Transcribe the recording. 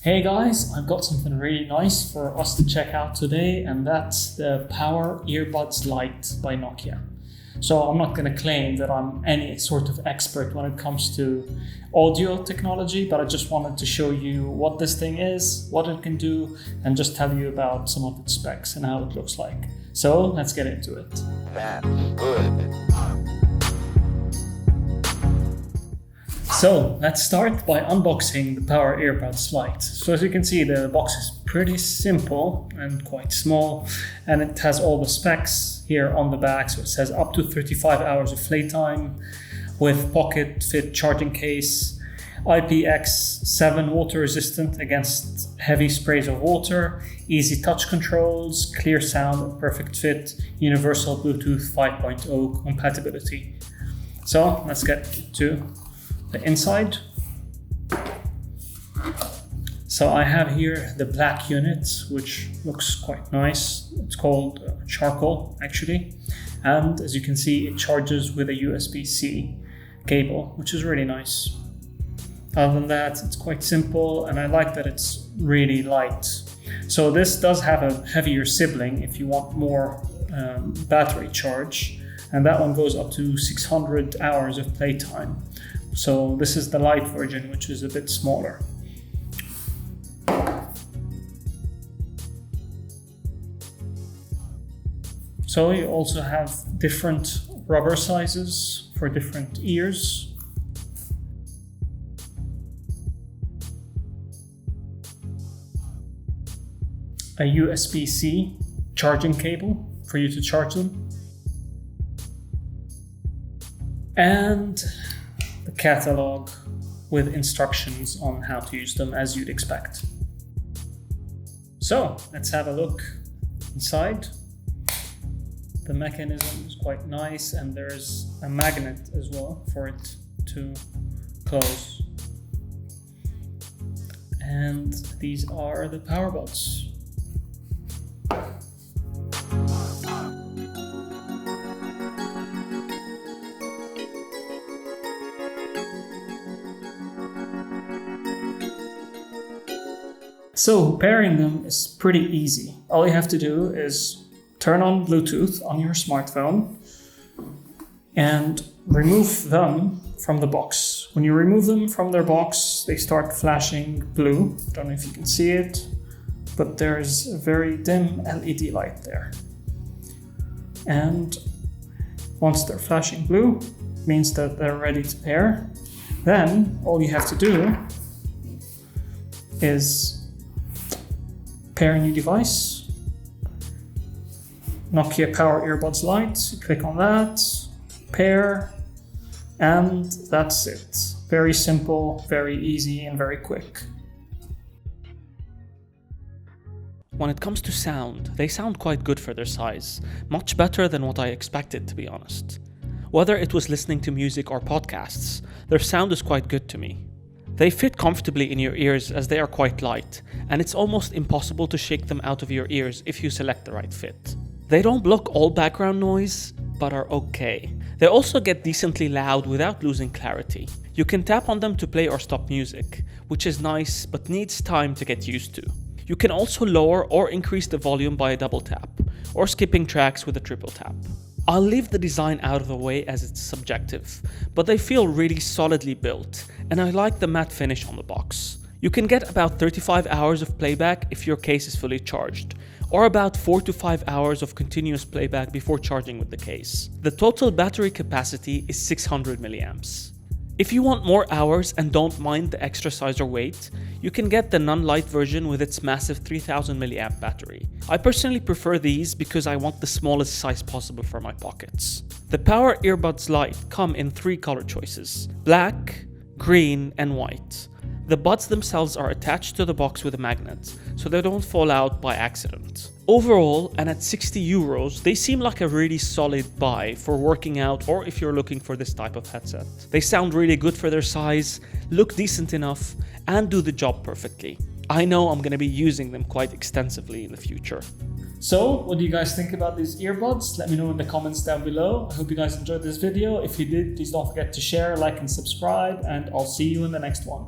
Hey guys, I've got something really nice for us to check out today, and that's the Power Earbuds Lite by Nokia. So I'm not going to claim that I'm any sort of expert when it comes to audio technology, but I just wanted to show you what this thing is, what it can do, and just tell you about some of its specs and how it looks like. So let's get into it. That's good. So let's start by unboxing the Power Earbuds Lite. So as you can see, the box is pretty simple and quite small, and it has all the specs here on the back. So it says up to 35 hours of playtime with pocket fit charging case, IPX7 water resistant against heavy sprays of water, easy touch controls, clear sound, perfect fit, universal Bluetooth 5.0 compatibility. So let's get to the inside. So I have here the black unit, which looks quite nice. It's called charcoal actually, and as you can see, it charges with a USB-C cable, which is really nice. Other than that, it's quite simple, and I like that it's really light. So this does have a heavier sibling if you want more battery charge, and that one goes up to 600 hours of playtime. So this is the light version, which is a bit smaller. So you also have different rubber sizes for different ears. A USB-C charging cable for you to charge them. And the catalog with instructions on how to use them as you'd expect. So let's have a look inside. The mechanism is quite nice, and there's a magnet as well for it to close. And these are the power buds. So pairing them is pretty easy. All you have to do is turn on Bluetooth on your smartphone and remove them from the box. When you remove them from their box, they start flashing blue. Don't know if you can see it, but there's a very dim LED light there. And once they're flashing blue, it means that they're ready to pair. Then all you have to do is pair a new device. Nokia Power Earbuds Lite, click on that, pair, and that's it. Very simple, very easy, and very quick. When it comes to sound, they sound quite good for their size, much better than what I expected, to be honest. Whether it was listening to music or podcasts, their sound is quite good to me. They fit comfortably in your ears as they are quite light, and it's almost impossible to shake them out of your ears if you select the right fit. They don't block all background noise, but are okay. They also get decently loud without losing clarity. You can tap on them to play or stop music, which is nice but needs time to get used to. You can also lower or increase the volume by a double tap, or skipping tracks with a triple tap. I'll leave the design out of the way as it's subjective, but they feel really solidly built, and I like the matte finish on the box. You can get about 35 hours of playback if your case is fully charged, or about 4 to 5 hours of continuous playback before charging with the case. The total battery capacity is 600 milliamps. If you want more hours and don't mind the extra size or weight, you can get the non-light version with its massive 3000 mAh battery. I personally prefer these because I want the smallest size possible for my pockets. The Power Earbuds Lite come in 3 color choices: black, green, and white. The buds themselves are attached to the box with a magnet, so they don't fall out by accident. Overall, and at 60 euros, they seem like a really solid buy for working out or if you're looking for this type of headset. They sound really good for their size, look decent enough, and do the job perfectly. I know I'm going to be using them quite extensively in the future. So, what do you guys think about these earbuds? Let me know in the comments down below. I hope you guys enjoyed this video. If you did, please don't forget to share, like, and subscribe, and I'll see you in the next one.